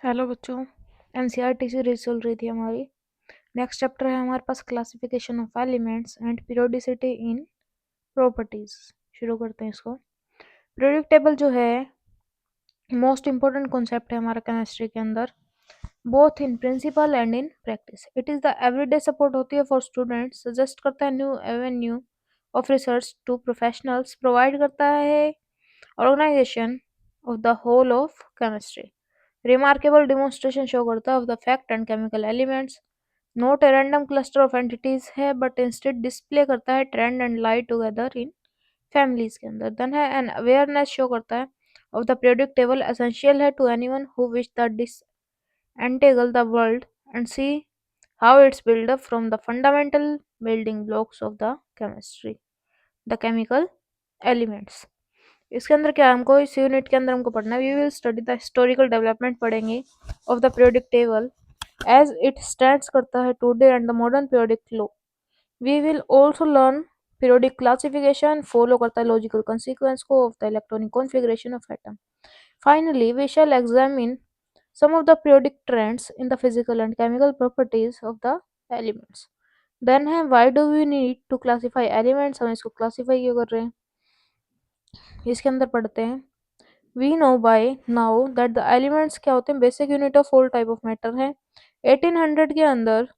Hello बच्चों। NCERT series चल रही थी हमारी। नेक्स्ट चैप्टर है हमारे पास classification of elements and periodicity in properties. शुरू करते हैं इसको। पीरियोडिक टेबल जो है मोस्ट इंपॉर्टेंट कॉन्सेप्ट है हमारा केमिस्ट्री के अंदर, both in principle and in practice. It is the everyday support होती है फॉर स्टूडेंट्स, सजेस्ट करता है new avenue of research to professionals, provide करता है organisation of the whole of chemistry. Remarkable demonstration show करता है of the fact and chemical elements. Not a random cluster of entities है but instead display करता है trend and lie together in families के अंदर। Then है N awareness show करता है of the periodic table, essential है to anyone who wish the disentangle the world and see how it's built up from the fundamental building blocks of the chemistry, the chemical elements। इसके अंदर क्या हमको इस unit के अंदर हमको पढ़ना है, we will study the historical development पढ़ेंगे of the periodic table as it stands करता है today and the modern periodic law. We will also learn periodic classification, follow करता है लॉजिकल कंसिक्वेंस को of the electronic configuration of atom. Finally we shall examine some of the periodic trends in the physical and chemical properties of the elements। then है why do we need to classify elements, हम इसको classify क्यों कर रहे हैं, इसके अंदर पढ़ते हैं। We know by now that the elements क्या होते हैं, basic unit of all type of matter है। 1800 के अंदर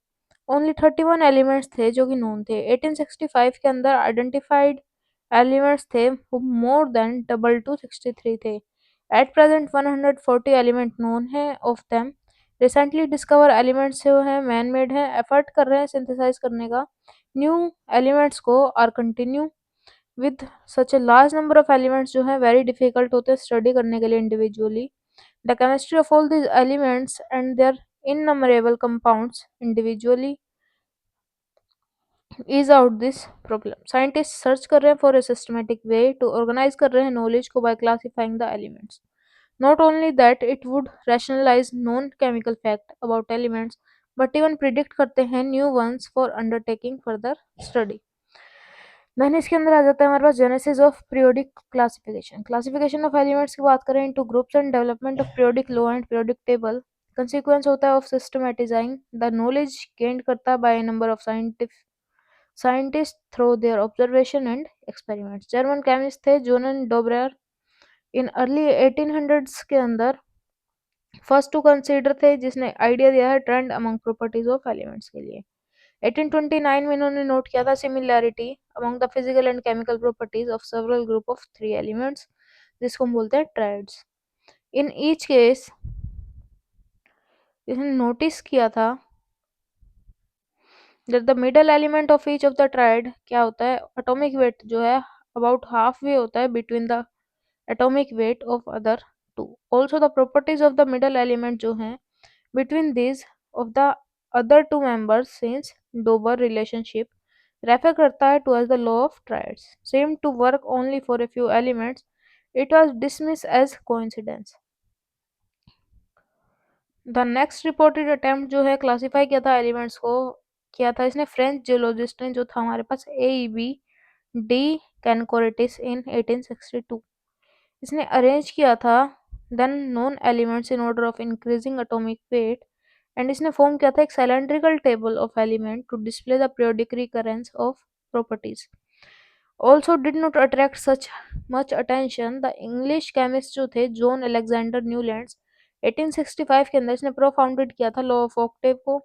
ओनली 31 एलिमेंट्स थे जो कि नोन थे। 1865 के अंदर आइडेंटिफाइड एलिमेंट्स थे वो मोर देन डबल टू 63 थे। एट प्रेजेंट 140 एलिमेंट नोन है of them. Recently discover elements जो है मैन मेड है, एफर्ट कर रहे हैं सिंथेसाइज करने का न्यू एलिमेंट्स को are continue with such a large number of elements जो है वेरी डिफिकल्ट होते हैं स्टडी करने के लिए individually. The chemistry of all these elements and their innumerable compounds individually is out this problem. Scientist search कर रहे हैं for a systematic way to organize कर रहे हैं नॉलेज को by classifying the elements. Not only that it would rationalize known chemical fact about elements but even predict करते हैं new ones for undertaking further study. Then इसके अंदर आ जाता है हमारे पास genesis of periodic classification. Classification of elements की बात करें into groups and development of periodic law and periodic table. Consequence होता है ऑफ सिस्टमेटिजाइंग द नॉलेज गेन्ड करता है by number of scientist through their observation and experiments. German chemist थे जोनन डोब्रेयर in early 1800s के अंदर फर्स्ट टू कंसीडर थे जिसने idea दिया है trend among properties of elements के लिए। 1829 में इन्होंने नोट किया था similarity among the physical and chemical properties of several group of 3 elements जिसको हम बोलते हैं ट्राइड्स। इन ईच केस इसने नोटिस किया था that the middle element of each of the tried क्या होता है, एटॉमिक वेट जो है अबाउट हाफ वे होता है between the atomic weight of other two. Also the properties of the middle element जो है between these of the other two members since Dober relationship refer करता है towards the law of triads seemed to work only for a few elements, it was dismissed as coincidence। The next reported attempt जो है classify किया था elements को किया था इसने फ्रेंच जियोलॉजिस्ट ने जो था हमारे पास ए ई बी डी कैनकोरेटिस इन 1862। इसने अरेंज किया था then known elements in order of increasing atomic weight and इसने फॉर्म किया था एक cylindrical table of element to display the periodic recurrence of properties. Also did not attract such much attention the English chemist जो थे John Alexander Newlands 1865 के अंदर इसने propounded किया था लॉ ऑफ ऑक्टेव को,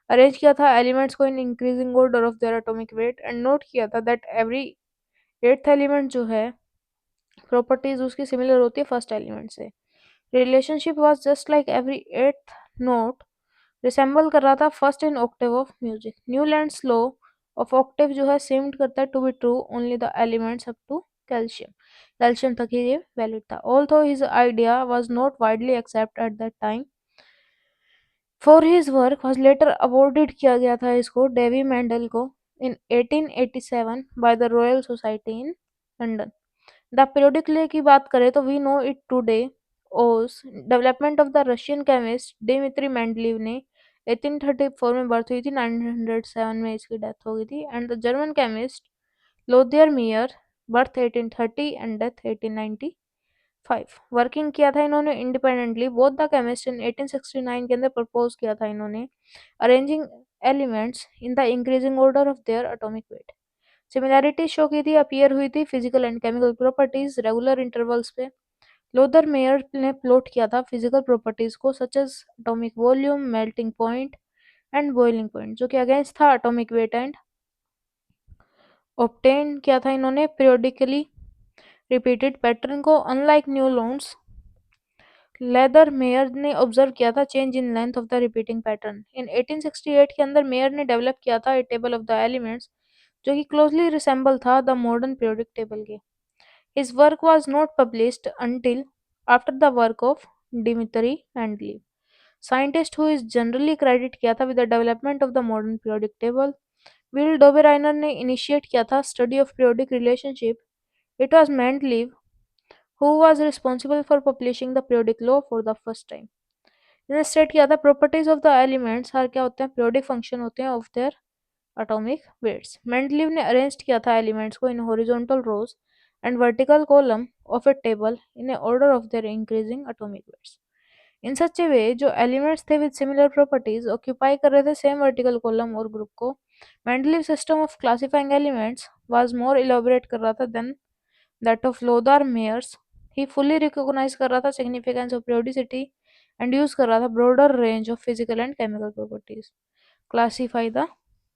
अरेंज किया था एलिमेंट्स को in increasing order of their atomic weight and note किया था दैट एवरी एट्थ एलिमेंट जो है प्रॉपर्टीज उसकी सिमिलर होती है फर्स्ट एलिमेंट से। Relationship was just like every eighth note resemble कर रहा था first in octave of music. Newlands law of octave जो है सीम्ड करता है to be true only the elements up to calcium, calcium तक ही ये वैलिड था। Although his idea was not widely accept at that time for his work was later awarded किया गया था इसको डेवी मेंडल को इन 1887 by the Royal Society in London. The periodic law की बात करें तो we know it today owes development of the Russian chemist Dmitri Mendeleev ने 1834 में बर्थ हुई थी, 1907 में इसकी डेथ हो गई थी। And the German chemist Lothar Meyer birth 1830 and death 1890 5 working किया था इन्होंने independently. Both the chemist in 1869 के अंदर प्रपोज किया था इन्होंने arranging elements in the increasing order of their atomic weight. Similarity show की थी, अपीयर हुई थी physical and chemical properties regular intervals पे। लोथर मेयर ने प्लॉट किया था फिजिकल प्रॉपर्टीज को such as atomic volume, melting point and boiling point, जो कि अगेंस्ट था एटॉमिक वेट, एंड ऑब्टेन किया था इन्होंने पीरियोडिकली रिपीटेड पैटर्न को। अनलाइक न्यूलॉन्स, लेदर मेयर ने ऑब्जर्व किया था change in length of the repeating pattern. In 1868 के अंदर मेयर ने डेवलप किया था a table of the elements जो कि क्लोजली रिसेंबल था द मॉडर्न पीरियोडिक टेबल के। His work was not published until after the work of Dmitri Mendeleev, scientist who is generally credit किया था with the development of the modern periodic table. Will Dobereiner ने initiate किया था study of periodic relationship. It was Mendeleev who was responsible for publishing the periodic law for the first time। इसने state किया था properties of the elements हर क्या होते हैं, पीरियोडिक फंक्शन होते हैं of their atomic weights. Mendeleev ने अरेंज किया था एलिमेंट्स को in horizontal rows and vertical column of a table in a order of their increasing atomic weights. In such a way जो एलिमेंट्स थे with similar properties occupy कर रहे थे same vertical column और group को। Mendeleev system of classifying elements was more elaborate कर रहा था than that of Lothar Meyers. He fully recognise कर रहा था significance of periodicity and use कर रहा था broader range of physical and chemical properties classify the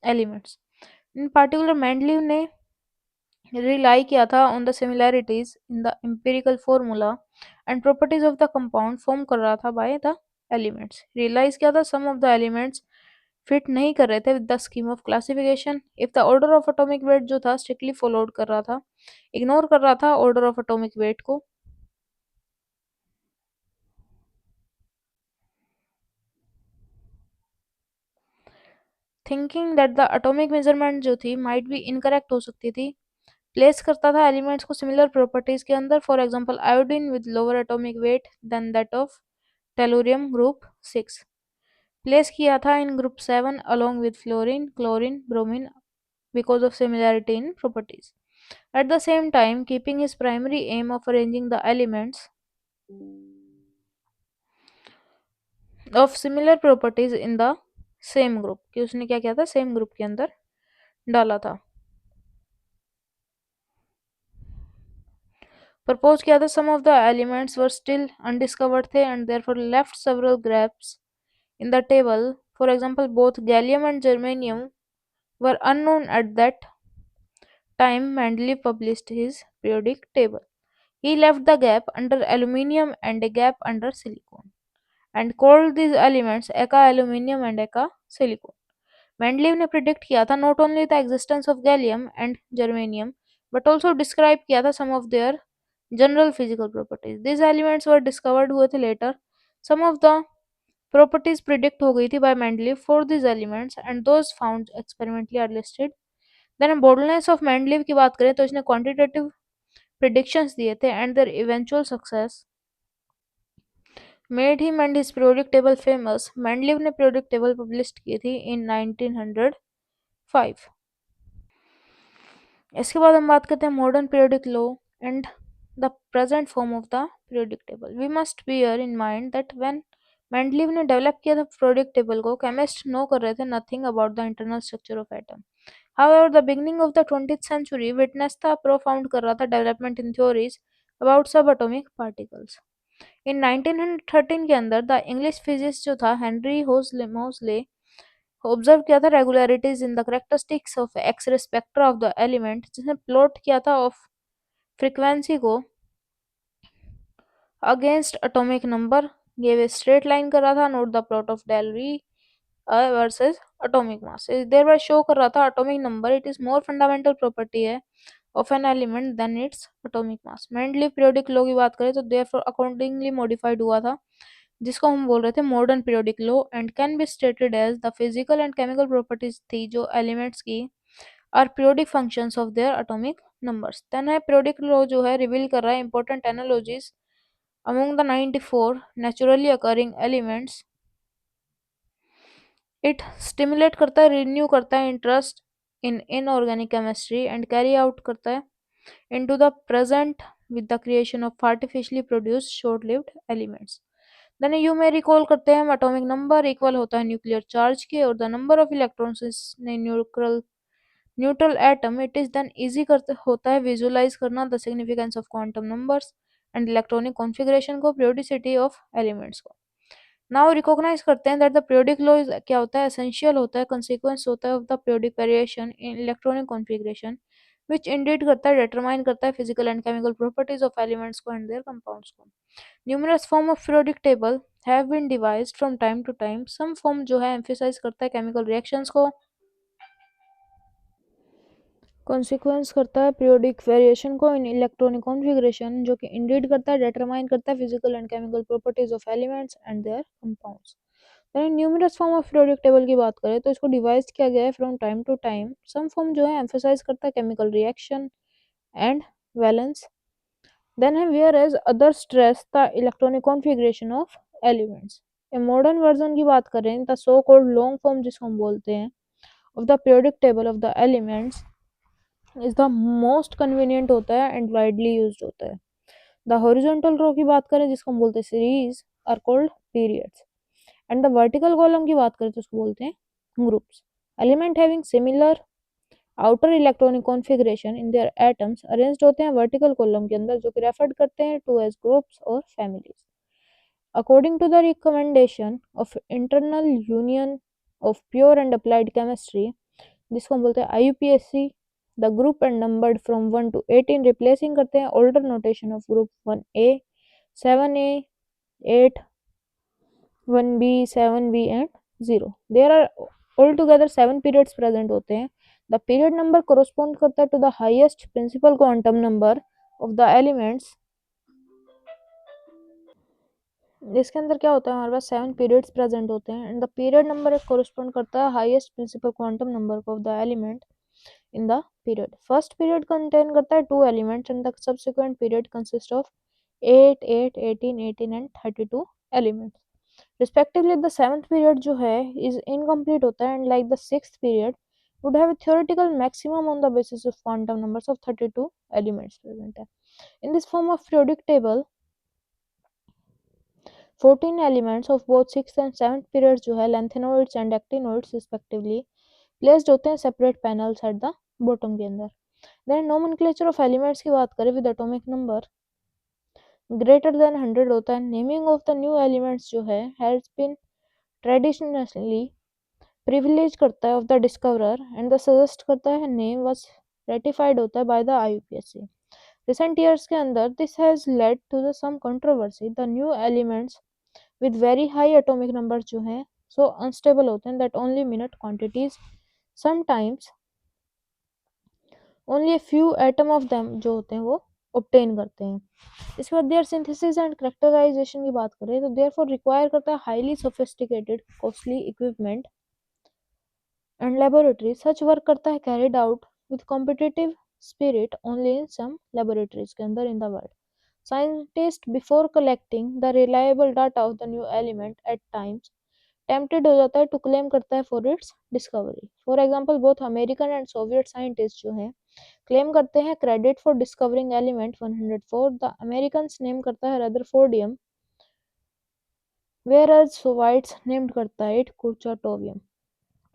elements. In particular Mendeleev ने रिलाई किया था on the similarities in the empirical formula and properties of the compound form कर रहा था by the elements. Realise किया था some of the elements fit नहीं कर रहे थे with the scheme of classification. If the order of atomic weight जो था स्ट्रिक्टली फॉलोड कर रहा था, इग्नोर कर रहा था ऑर्डर ऑफ एटॉमिक वेट को। Thinking that the atomic measurement जो थी माइट बी इनकरेक्ट हो सकती थी, प्लेस करता था एलिमेंट्स को सिमिलर प्रॉपर्टीज के अंदर। For example iodine with lower atomic weight than that of tellurium group 6 place किया था in group 7 along with fluorine, chlorine, bromine because of similarity in properties. At the same time, keeping his primary aim of arranging the elements of similar properties in the same group, कि उसने क्या किया था same group के अंदर डाला था। Propose किया था some of the elements were still undiscovered थे and therefore left several gaps in the table. For example, both gallium and germanium were unknown at that time Mendeleev published his periodic table. He left the gap under aluminium and a gap under silicon and called these elements eka aluminium and eka silicon. Mendeleev ने predict किया था not only the existence of gallium and germanium but also describe किया था some of their general physical properties. These elements were discovered हुए थे later. Some of the properties predict हो गई थी by Mendeleev for these elements and those found experimentally are listed. Then boldness of Mendeleev की बात करें तो इसने quantitative predictions दिए थे and their eventual success made him and his periodic table famous. Mendeleev ने periodic table published की थी in 1905। इसके बाद हम बात करते हैं modern periodic law and the present form of the periodic table. We must bear in mind that when Mendeleev ने डेवलप किया था पीरियोडिक टेबल को, केमिस्ट नो कर रहे थे nothing about the internal structure of atom. However the beginning of the 20th century witness था profound कर रहा था development in theories about subatomic particles. In 1913 के अंदर द इंग्लिश फिजिसिस्ट जो था हेनरी मोसले ऑब्जर्व किया था regularities in the characteristics of X ray spectra of the element, जिसने प्लॉट किया था ऑफ फ्रीक्वेंसी को against atomic number, gave a straight line कर रहा था। Note the plot of del v versus atomic mass, thereby show कर रहा था atomic number it is more fundamental property है of an element than its atomic mass. Mendeleev periodic law की बात करें तो देयरफॉर अकॉर्डिंगली मॉडिफाइड हुआ था, जिसको हम बोल रहे थे modern periodic law and can be stated as the physical and chemical properties थी जो एलिमेंट्स की are periodic functions of their atomic numbers. Then है पीरियोडिक लॉ जो है रिवील कर रहा है important analogies among the 94 naturally occurring elements. It stimulate करता है, रिन्यू करता है interest in inorganic chemistry and carry out करता है into the present with the creation of artificially produced short-lived elements. Then you may recall करते हैं atomic number equal होता है nuclear charge के और the number of electrons in neutral atom. It is then easy करते होता है visualize करना the significance of quantum numbers and electronic configuration को periodicity of elements को. नाउ रिकॉग्नाइज करते हैं that the periodic law is क्या होता है एसेंशियल होता है कंसिक्वेंस होता है of the periodic variation in electronic configuration which indicate करता है डिटरमाइन करता है physical and chemical properties of elements को एंड देयर कंपाउंड्स को. Numerous form of periodic table have been devised from time to time. Some form जो है emphasize करता है केमिकल रिएक्शंस को, कॉन्सिक्वेंस करता है पीरियोडिक वेरिएशन को इन इलेक्ट्रॉनिक कॉन्फ़िगरेशन जो कि इंडिकेट करता है डिटरमाइन करता है physical and chemical properties of elements and their compounds. Numerous form of periodic table की बात करें तो इसको डिवाइज किया गया है from time to time. Some form जो है एम्फेसाइज करता है chemical reaction and valence. Then है whereas other stress the electronic configuration of elements. A modern version की बात करें the so called long form जिसको हम बोलते हैं of the periodic table of the elements is the most convenient होता है एंड वाइडली यूज्ड होता है. द हॉरिजॉन्टल रो की बात करें जिसको हम बोलते हैं series are called periods and the vertical column की बात करें तो उसको बोलते हैं groups. Element having similar outer electronic configuration in their atoms arranged होते हैं वर्टिकल कॉलम के अंदर जो कि रेफर्ड करते हैं टू एज ग्रुप्स और families. According to the recommendation of internal union of pure and applied chemistry जिसको हम बोलते हैं IUPAC, the group and numbered from 1 to 18 replacing करते हैं older notation of group 1A, 7A, 8, 1B, 7B and 0. There are all together 7 periods present होते हैं. The period number correspond करता है to the highest principal quantum number of the elements. इसके अंदर क्या होता है हमारे पास 7 पीरियड्स प्रेजेंट होते हैं and the period number correspond करता है highest principal quantum number of the element in the period. First period contain करता है 2 elements and the subsequent period consist of 8, 8, 18, 18 and 32 elements. Respectively, the 7th period जो है is incomplete होता है and like the 6th period would have a theoretical maximum on the basis of quantum numbers of 32 elements present है. In this form of periodic table, 14 elements of both 6th and 7th periods जो है lanthanoids and actinoids respectively placed होते हैं separate panels at the bottom के अंदर. Then nomenclature of elements की बात करें with atomic number greater than 100 होता है. Naming of the new elements जो है हैज बीन ट्रेडिशनली प्रिविलेज करता है of the discoverer and the suggest करता है नेम वाज रेटिफाइड होता है by the IUPAC. Recent years के अंदर this has led to the some controversy. The new elements with very high atomic number जो है सो अनस्टेबल होते हैं that only minute quantities sometimes only a few atom of them जो होते हैं वो ऑब्टेन करते हैं. इसके बाद देयर सिंथेसिस एंड कैरेक्टराइजेशन की बात करें तो देयरफॉर रिक्वायर करता है highly sophisticated costly equipment and laboratory. Such work करता है carried out with competitive spirit only in some laboratories के अंदर in the world. Scientist before collecting the reliable data of the new element at times tempted हो जाता है to claim करता है for its discovery. For example both American and Soviet scientist जो हैं claim करते हैं credit for discovering element 104. The Americans name करता है रदरफोर्डियम वेयर एज सोवाइट्स नेम्ड करता है इट कुर्चाटोवियम.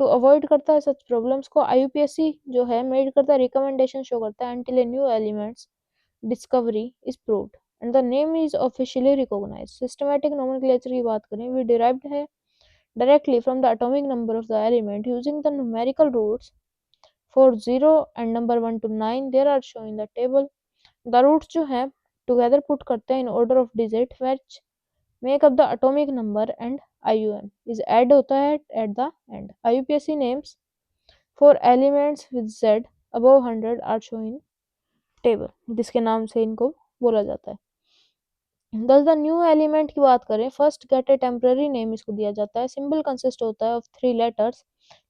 टू अवॉइड करता है सच प्रॉब्लम्स को IUPAC जो है मेड करता है रिकमेंडेशन शो करता है until a new elements discovery is proved and the name is officially recognized. Systematic nomenclature की बात करें we derived है directly from the atomic number of the element using the numerical roots for 0 and number 1 to 9 there are shown in the table. The roots जो है together put करते हैं in order of digit which make up the atomic number and IUM is add होता है at the end. IUPAC names for elements with Z above 100 are shown in table जिसके नाम से इनको बोला जाता है. दस द न्यू एलिमेंट की बात करें first get a temporary name इसको दिया जाता है. सिंबल कंसिस्ट होता है of 3 letters.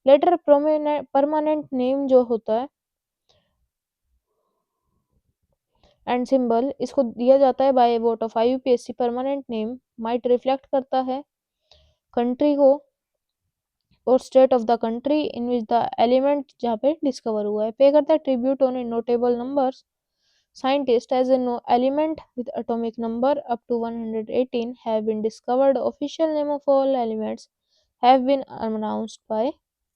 Later permanent name जो होता है एंड सिंबल इसको दिया जाता है by vote of IUPAC. Permanent name might reflect करता है कंट्री को और state of the country in which the element जहाँ पे डिस्कवर हुआ है. पे करता है tribute on notable numbers Scientists, as an element with atomic number up to 118 have been discovered. Official name of all elements have been announced by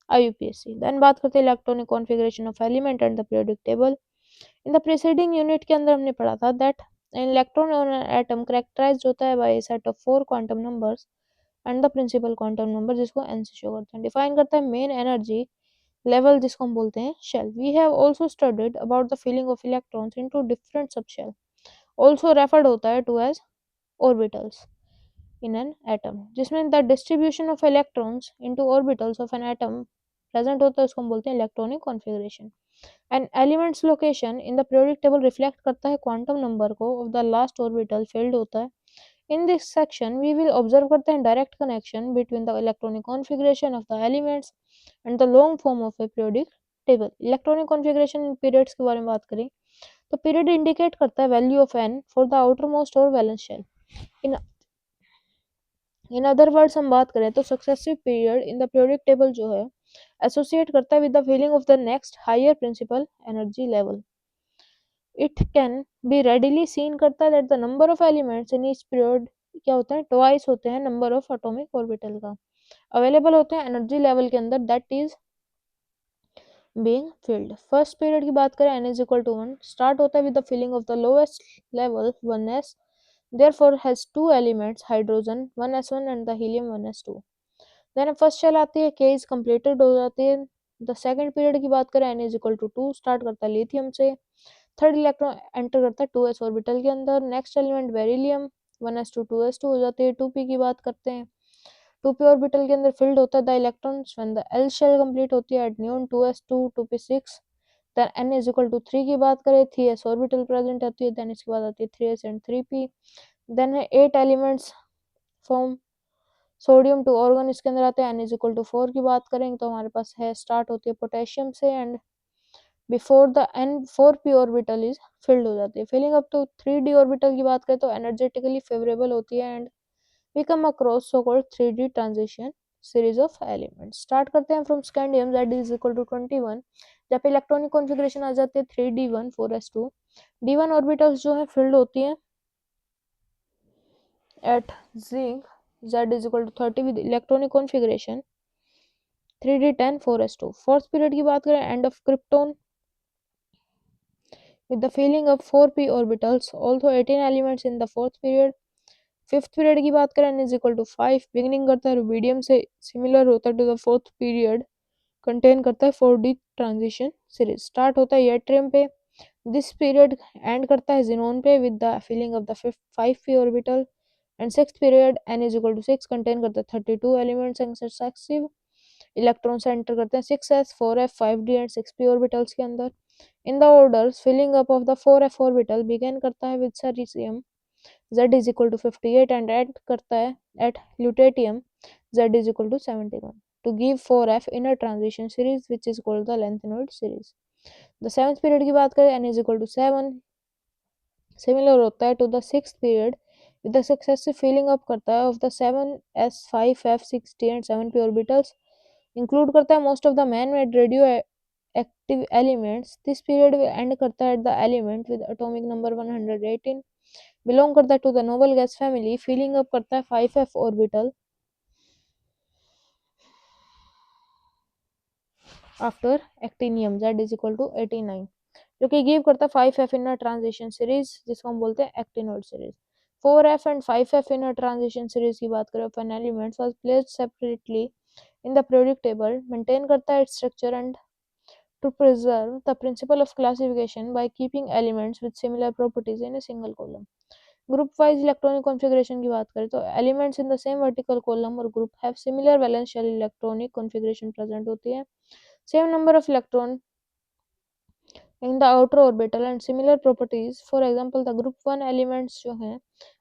IUPAC. Then बात करते हैं electronic configuration of element and the periodic table. In the preceding unit के अंदर हमने पढ़ा था that an electron on an atom characterized होता है by a set of 4 quantum numbers and the principal quantum number जिसको n से show करते हैं. डिफाइन करता है मेन एनर्जी लेवल जिसको हम बोलते हैं shell. We have also studied about the filling of electrons into different subshell. Also referred होता है to as orbitals in an atom, जिसमें the distribution of electrons into orbitals of an atom present होता है उसको हम बोलते हैं electronic configuration. An elements location in the periodic table reflect करता है क्वांटम नंबर को of the last orbital filled होता है. In this section we will observe करते हैं direct connection between the electronic configuration of the elements and the long form of a periodic table. Electronic configuration periods के बारे में बात करें तो पीरियड इंडिकेट करता है value of n for the outermost और valence shell. In in other words हम बात करें तो successive period in the periodic table जो है एसोसिएट करता है with the filling of the next higher principal energy level. It can be readily seen करता है that the number of elements in each period क्या होता है ट्वाइस होते हैं नंबर ऑफ एटॉमिक ऑर्बिटल का अवेलेबल होते हैं एनर्जी लेवल के अंदर that is being filled. First period की बात करें n is equal to 1 start होता है with the filling of the lowest level 1s therefore has two elements hydrogen 1s1 and the helium 1s2. Then first shell आती है k is completed हो जाती है. द सेकंड पीरियड की बात करें n is equal to 2 start करता है लिथियम से. थर्ड इलेक्ट्रॉन एंटर करता है 2s ऑर्बिटल के अंदर. Next element beryllium 1s2 2s2 हो जाती है. 2p की बात करते हैं 2p ऑर्बिटल के अंदर फिल्ड होता है the electrons when the l shell complete होती है at neon 2s2 2p6. Then n is equal to 3 की बात करें 3s ऑर्बिटल प्रेजेंट होती है. देन इसके बाद आती है 3s एंड 3p. देन है 8 elements from sodium to argon इसके अंदर आते हैं. n इज इक्वल टू 4 की बात करेंगे तो हमारे पास है स्टार्ट होती है पोटेशियम से and before the n 4p orbital is filled हो जाती है. Filling up to 3d orbital की बात करें तो एनर्जेटिकली फेवरेबल होती है and we come across so called 3d transition series of elements. Start करते हैं from scandium z is equal to 21 जहाँ पे इलेक्ट्रॉनिक कॉन्फ़िगरेशन आ जाती है 3d1 4s2. d1 ऑर्बिटल्स जो है फिल्ड होती है at zinc z is equal to 30 with electronic configuration 3d10 4s2. Fourth period की बात करें end of krypton with the filling of 4p orbitals also 18 elements in the fourth period. Fifth period की बात करें n is equal to 5 beginning करता है rubidium से similar होता है to the fourth period contain करता है 4d ट्रांजिशन सीरीज. स्टार्ट होता है यट्रियम पे. दिस पीरियड एंड करता है जिनोन पे with the filling of the 5p orbital and sixth period n is equal to 6 contain करता है 32 elements and successive electrons enter करते हैं 6s 4f 5d and 6p orbitals के अंदर. In the orders filling up of the 4f orbital begin करता है with cerium z is equal to 58 and end करता है at lutetium z is equal to 71 to give 4f inner transition series which is called the lengthenoid series. The seventh period की बात करें n is equal to 7 similar होता है to the sixth period with the successive filling up करता है of the 7s 5f 6d and 7p orbitals. Include करता है most of the man made radioactive elements. This period end करता है the element with atomic number 118 belong करता है to the noble gas family. Filling up करता है 5f orbital after actinium z is equal to 89 जो कि give करता है 5f in a transition series जिसको हम बोलते हैं actinoid series. 4f and 5f in a transition series की बात करें of an elements was placed separately in the periodic table. Maintain करता है its structure and to preserve the principle of classification by keeping elements with similar properties in a single column. Group wise electronic configuration की बात करें तो elements in the same vertical column और group have similar valence shell electronic configuration present होती है. Same number of electron in the outer orbital and similar properties. For example, the group 1 elements जो हैं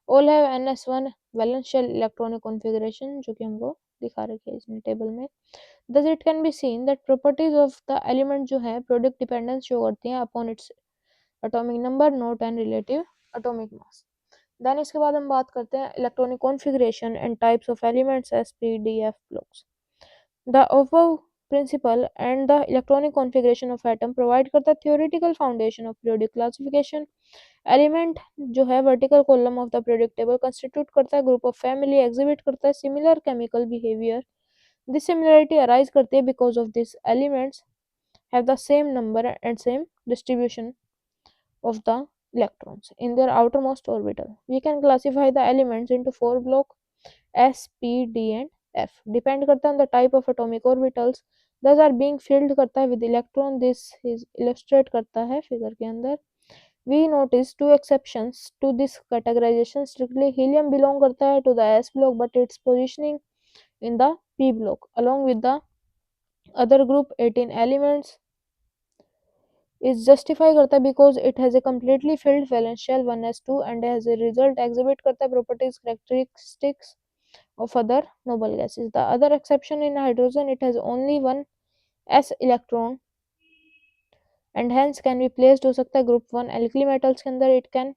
all have ns1 valence shell electronic configuration जो कि हमको दिखा रखी है इसमें टेबल में. Thus it can be seen that properties of the element जो है product dependence शो करती हैं upon its atomic number, not and relative atomic mass. Then इसके बाद हम बात करते हैं electronic configuration and types of elements as p d f blocks. The above principle and the electronic configuration of atom provide करता है theoretical foundation of periodic classification. Element जो है vertical column of the periodic table constitute करता है group of family exhibit करता है similar chemical behaviour. This similarity arise करती है because of this elements have the same number and same distribution of the electrons in their outermost orbital. We can classify the elements into four blocks S, P, D and F. Depend करता है on the type of atomic orbitals. Thus are being filled करता है with electron. This is illustrate करता है figure के अंदर. We notice two exceptions to this categorization. Strictly helium belong करता है to the S block but its positioning in the P block along with the other group 18 elements is justify करता है because it has a completely filled valence shell 1s2 and as a result exhibit करता है properties characteristics of other noble gases. The other exception in hydrogen it has only one s electron and hence can be placed हो सकता है group 1 alkali metals के अंदर. It can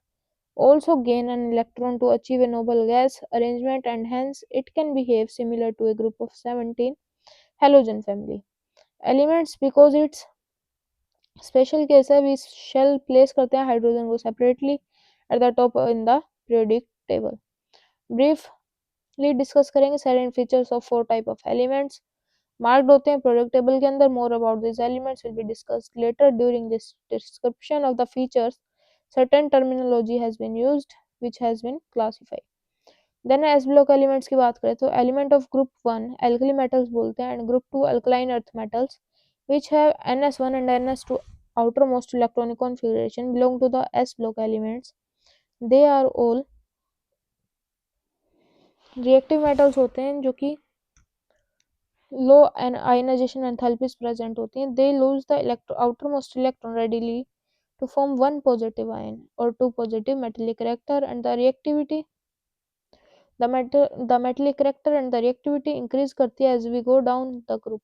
also gain an electron to achieve a noble gas arrangement and hence it can behave similar to a group of 17 halogen family elements because its special case है we shall place करते हैं hydrogen को separately at the top in the periodic table. Briefly discuss करेंगे सारे features of four type of elements marked होते हैं periodic table के अंदर. More about this elements will be discussed later during this description of the features. Certain terminology has been used which has been classified. Then s block elements की बात करें तो element of group 1 alkali metals बोलते हैं and group 2 alkaline earth metals which have ns1 and ns2 outermost electronic configuration belong to the s block elements. They are all reactive metals होते हैं जो कि लो ionization enthalpies present होती हैं. They lose the outermost electron readily to form one positive ion or two positive metallic reactor and the reactivity the metallic reactor and the reactivity increase करती है as we go down the group.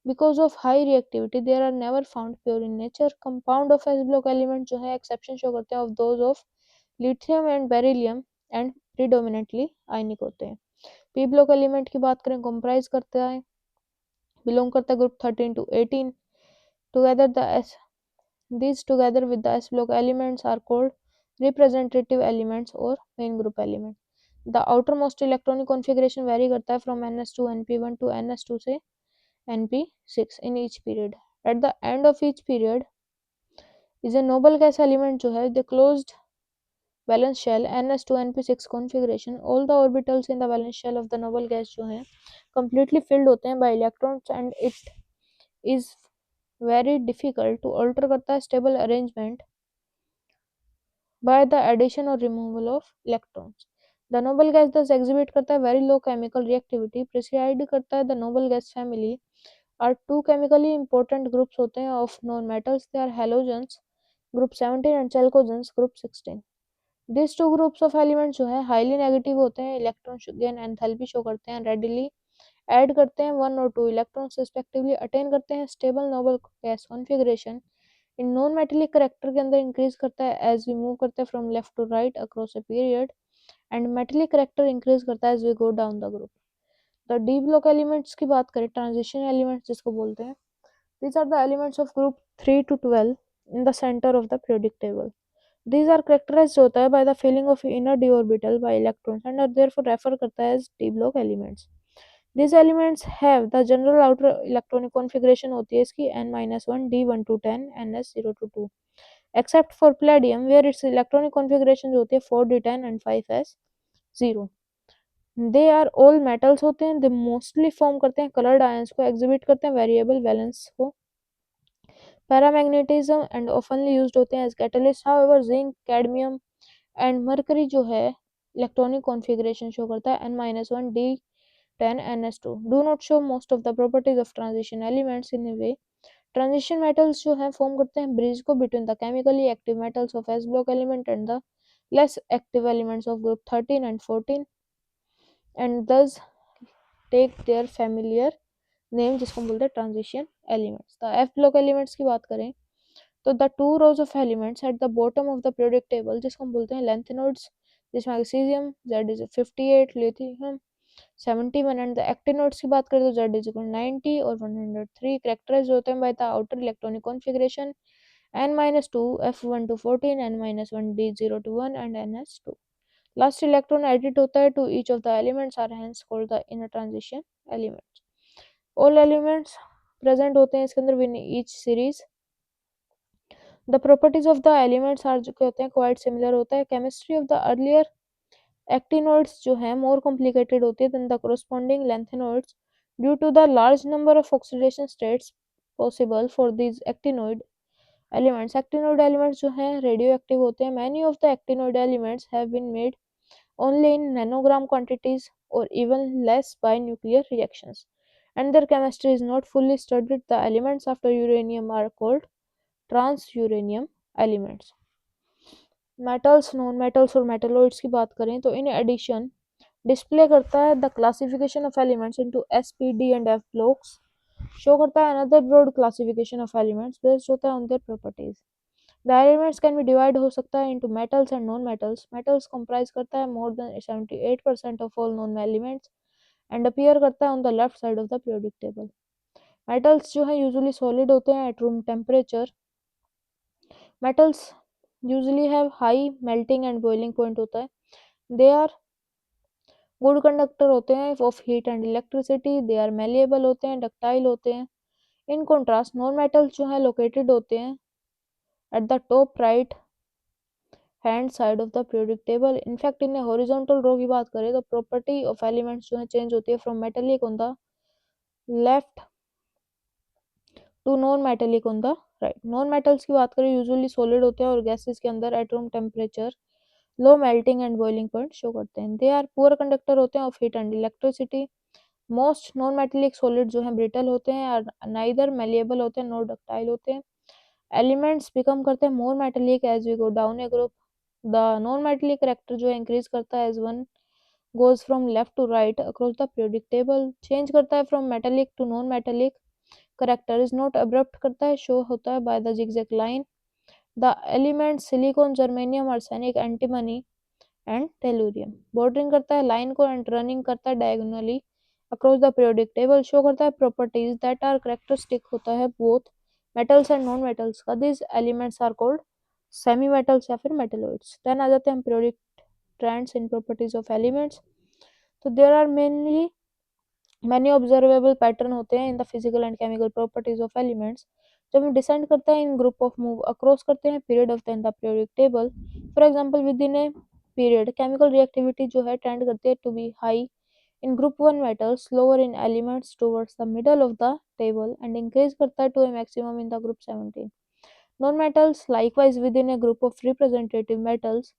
Because of high reactivity, they are never found pure in nature. Compound of s block element जो है exception show करते हैं of those of lithium and beryllium and predominantly ionic होते हैं. p block element की बात करें comprise करता है belong करता है group 13 to 18. Together the s these together with the s block elements are called representative elements or main group element. The outermost electronic configuration vary करता है from ns2 np1 to ns2 से np6 in each period. At the end of each period is a noble gas element जो है the closed valence shell ns2 np6 configuration. All the orbitals in the valence shell of the noble gas जो है completely filled होते हैं by electrons and it is very difficult to alter करता है stable arrangement by the addition or removal of electrons. The noble gas thus exhibit करता है very low chemical reactivity. Preside करता है the noble gas family are two chemically important groups होते हैं of known metals. They are halogens group 17 and chalcogens group 16. These two groups of elements जो है highly negative होते हैं. Electron gain enthalpy show करते हैं readily add करते हैं 1 और 2 electrons respectively attain करते हैं stable noble gas configuration. In non metallic character के अंदर इंक्रीज करता है एज वी मूव करते हैं from left to right across a period and metallic character increase करता है as we go down the group. The d block elements की बात करें ट्रांजिशन एलिमेंट्स जिसको बोलते हैं these are the elements of group 3 to 12 in the center of the periodic table. These are characterized होता है by the filling of inner d orbital by electrons and are therefore refer करता है as d block elements. These elements have the general outer electronic configuration होती है इसकी n-1 d1 to 10 ns0 to 2 except for palladium where its electronic configuration होती है 4d10 and 5s0. They are all metals होते हैं. They mostly form करते हैं colored ions को exhibit करते हैं variable valence को paramagnetism and oftenly used होते हैं as catalyst. However zinc cadmium and mercury जो है electronic configuration show करता है n-1 d10 ns2 do not show most of the properties of transition elements in a way. Transition metals जो है form करते हैं bridge को between the chemically active metals of s block element and the less active elements of group 13 and 14 and thus take their familiar name जिसको हम बोलते हैं transition elements. The f block elements की बात करें तो the two rows of elements at the bottom of the periodic table जिसको हम बोलते हैं lanthanoids जिसमें cesium z is 58 lithium 71 and the एक्टिनोड्स की बात करें तो Z इज इक्वल 90 और 103 कैरेक्टराइज होते हैं by the outer electronic configuration n-2 f1 to 14 n-1 d0 to 1 and ns2. Last electron added होता है to each of the elements are hence called the inner transition elements. All elements present होते हैं इसके अंदर within each series. The properties of the elements are जो होते हैं quite similar होता है। Chemistry of the earlier actinoids जो है मोर कॉम्प्लिकेटेड होती है than the corresponding lanthanoids due to the large number of oxidation states possible for these actinoid elements. Actinoid elements जो हैं रेडियो एक्टिव होते हैं। Many of the actinoid elements have been made only in nanogram quantities or even less by nuclear reactions, and their chemistry is not fully studied. The elements after uranium are called transuranium elements. Metals, non metals और metalloids की बात करें तो in addition display करता है the classification of elements into s p d and f blocks. Show करता है another broad classification of elements based होता है on their properties. The elements can be divide हो सकता है into metals and non metals. Metals comprise करता है more than 78% of all known elements and appear करता है on the left side of the periodic table. Metals जो है usually solid होते हैं at room temperature. Metals usually have high melting and boiling point होता है। दे आर गुड कंडक्टर होते हैं of heat and electricity. They are malleable होते हैं, डक्टाइल होते हैं। इन कॉन्ट्रास्ट नॉन मेटल्स जो है लोकेटेड होते हैं at the top right hand side of the periodic table. In fact in horizontal row की बात करें तो प्रॉपर्टी ऑफ एलिमेंट्स जो है चेंज होती है from metallic on the left to non metallic on the right. Non metals की बात करें यूजुअली सॉलिड होते हैं और गैसेस के अंदर eight room temperature low melting and boiling point show करते हैं। दे आर पुअर कंडक्टर होते हैं of heat and electricity. Most non metallic solid जो है ब्रिटल होते हैं और नाइदर मेलिएबल होते हैं नॉर डक्टाइल होते हैं। एलिमेंट्स बिकम करते हैं more metallic as we go down a group. The non metallic character जो है इंक्रीज करता है as one goes from left to right across the periodic table। Change करता है from metallic to non metallic। Character is not abrupt करता है, show होता है by the zigzag line. The element silicon, germanium, arsenic, antimony and tellurium bordering करता है line को and running करता है diagonally across the periodic table. Show करता है प्रॉपर्टीज दैट आर करेक्टरिस्टिक होता है both metals and non metals का। This elements are called semi metals या फिर मेटलॉइड्स। देन आ जाते हैं periodic trends in properties of elements. तो there are mainly many observable pattern होते हैं in the physical and chemical properties of elements. जब हम डिसेंड करते हैं in group of move across करते हैं period of the periodic table. For example within a period chemical reactivity जो है टेंड करती है to be high in group one metals, lower in elements towards the middle of the table and increase करता है to a maximum in the group 17। Non metals likewise within a group of representative metals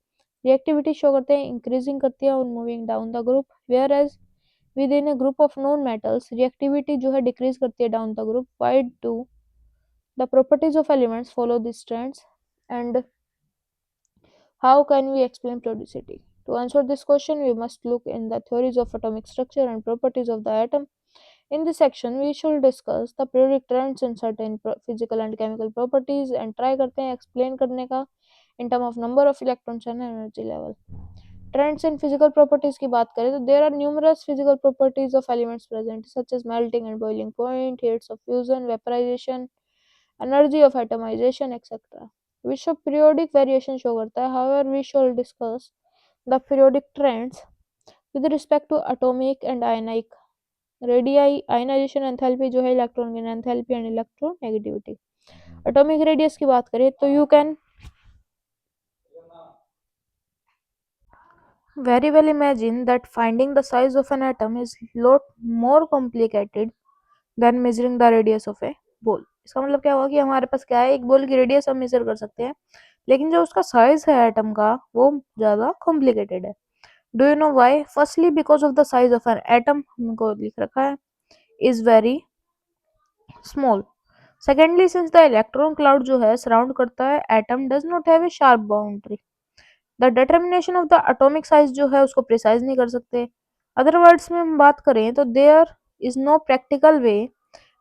reactivity show करते हैं increasing करती है on moving down the group, where as within a group of non metals reactivity जो है decrease करती है down the group. Why do the properties of elements follow this trends and how can we explain periodicity? To answer this question, we must look in the theories of atomic structure and properties of the atom. In this section, we shall discuss the periodic trends in certain physical and chemical properties and try करते हैं explain करने का in term of number of electrons and energy level. Trends in physical properties की बात करें तो there are numerous physical properties of elements present such as melting and boiling point, heats of fusion, vaporization, energy of atomization, etc. which show periodic variation show करता है। However, we shall discuss the periodic trends with respect to atomic and ionic radii, ionization enthalpy जो है electron की enthalpy and electronegativity। atomic radius की बात करें तो you can very well imagine that finding the size of an atom is lot more complicated than measuring the radius of a ball। इसका मतलब क्या हुआ कि हमारे पास क्या है, एक बॉल की रेडियस हम मेजर कर सकते हैं लेकिन जो उसका साइज है एटम का वो ज्यादा कॉम्प्लिकेटेड है। Do you know why? Firstly because of the size of an atom, हमको लिख रखा है, is very small. Secondly since the electron cloud जो है सराउंड करता है atom does not have a sharp boundary, the determination of the atomic size जो है उसको प्रिसाइज नहीं कर सकते। अदर वर्ड्स में हम बात करें तो there is no practical way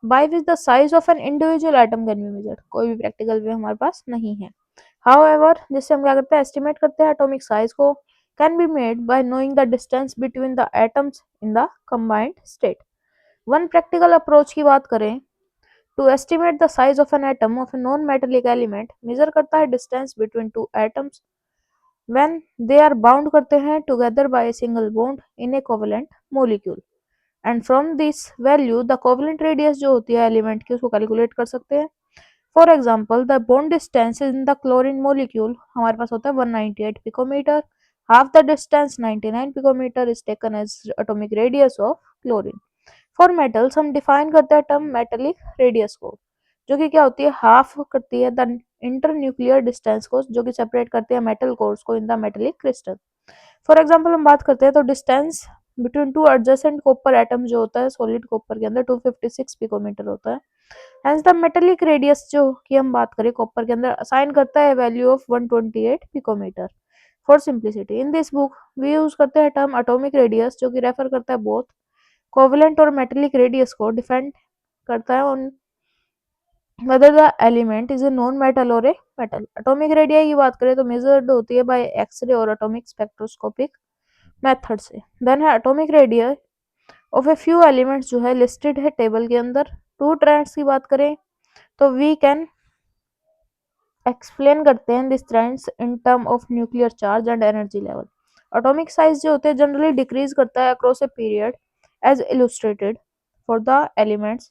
by which the size of an individual atom can be measured. कोई भी प्रैक्टिकल वे हमारे पास नहीं है। हाउएवर जिससे हम क्या करते हैं, एस्टिमेट करते हैं एटॉमिक साइज को can be made by knowing the distance between the atoms in the combined state. One practical approach की बात करें to estimate the size of an atom of a non-metallic element, measure करता है distance between two atoms when they are bound करते हैं together by a single bond in a covalent molecule. And from this value the covalent radius जो होती है element की उसको calculate कर सकते हैं. For example the bond distance in the chlorine molecule हमारे पास होता है 198 picometre. Half the distance 99 picometre is taken as atomic radius of chlorine. For metals हम डिफाइन करते हैं टर्म मेटेलिक रेडियस को जो कि क्या होती है हाफ करती है द इंटर न्यूक्लियर डिस्टेंस को जो कि सेपरेट करती है मेटल कोर्स को in the metallic crystal. For example हम बात करते हैं तो distance between two adjacent copper atom जो होता है सॉलिड कॉपर के अंदर 256 पिकोमीटर होता है. हेंस द मेटेलिक रेडियस जो कि हम बात करें कॉपर के अंदर असाइन करता है value of 128 picometre. For simplicity in this book we use करते हैं टर्म एटॉमिक रेडियस जो कि रेफर करता है बोथ कोवेलेंट और मेटेलिक रेडियस को डिफाइन करता है on whether the element is a non metal or a metal. Atomic radius की बात करें तो मेजर्ड होती है बाय एक्सरे और एटॉमिक स्पेक्ट्रोस्कोपिक मेथड से. देन है atomic radius of a few elements जो है लिस्टेड है टेबल के अंदर. टू ट्रेंड्स की बात करें तो वी कैन एक्सप्लेन करते हैं this trends in term of nuclear charge and energy level. Atomic size जो होते हैं जनरली डिक्रीज करता है across a period as illustrated for the elements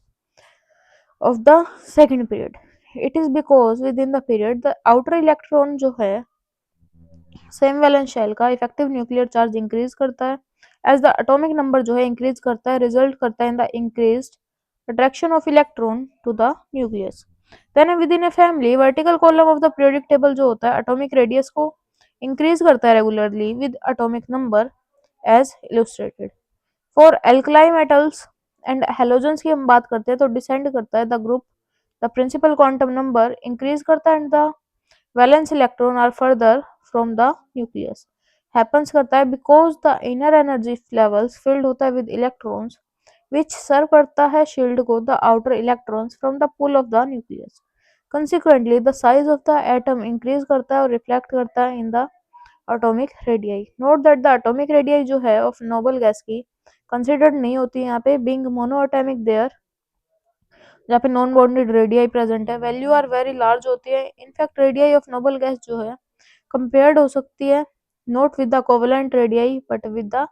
of the second period. It is because within the period the outer electron जो है same valence shell का effective nuclear charge increase करता है एज द एटॉमिक नंबर जो है increase करता है result करता है in the increased attraction of electron to the nucleus. Then within a family vertical column of the periodic table जो होता है एटॉमिक रेडियस को इंक्रीज करता है regularly with atomic number as illustrated. For alkali metals and halogens की हम बात करते हैं तो डिसेंड करता है the group the principal quantum number increase करता है and the valence electron are further from the nucleus. Happens करता है because the inner energy levels field होता है विद इलेक्ट्रॉन्स विच सर्व करता है शील्ड को the outer electrons from the pull of the nucleus. Consequently the size of the atom increase करता है और रिफ्लेक्ट करता है in the atomic radii. Note that the atomic radii जो है ऑफ नोबल गैस की कंसिडर्ड नहीं होती यहाँ पे बिंग मोनोएटॉमिक देयर जहाँ पे नॉन बॉन्डेड रेडियाई प्रेजेंट है वैल्यू आर वेरी लार्ज होती है. In fact radii of noble gas जो है कंपेयर्ड हो सकती है not with the covalent radii but with the